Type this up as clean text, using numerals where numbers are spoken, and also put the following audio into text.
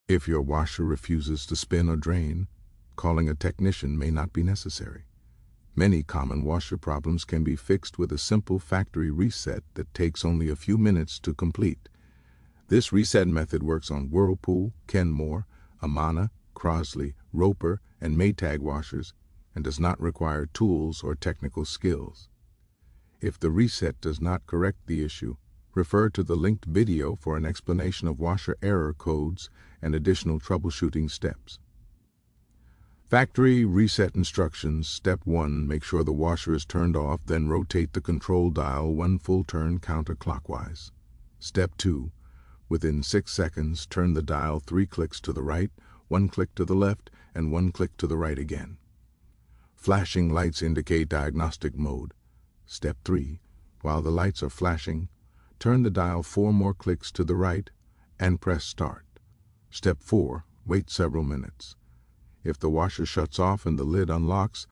If your washer refuses to spin or drain, calling a technician may not be necessary. Many common washer problems can be fixed with a simple factory reset that takes only a few minutes to complete. This reset method works on Whirlpool, Kenmore, Amana, Crosley, Roper, and Maytag washers and does not require tools or technical skills. If the reset does not correct the issue, refer to the linked video for an explanation of washer error codes and additional troubleshooting steps. Factory reset instructions. Step 1. Make sure the washer is turned off, then rotate the control dial 1 full turn counterclockwise. Step 2. Within 6 seconds, turn the dial 3 clicks to the right, 1 click to the left, and 1 click to the right again. Flashing lights indicate diagnostic mode. Step 3. While the lights are flashing, turn the dial 4 more clicks to the right and press start. Step 4. Wait several minutes. If the washer shuts off and the lid unlocks,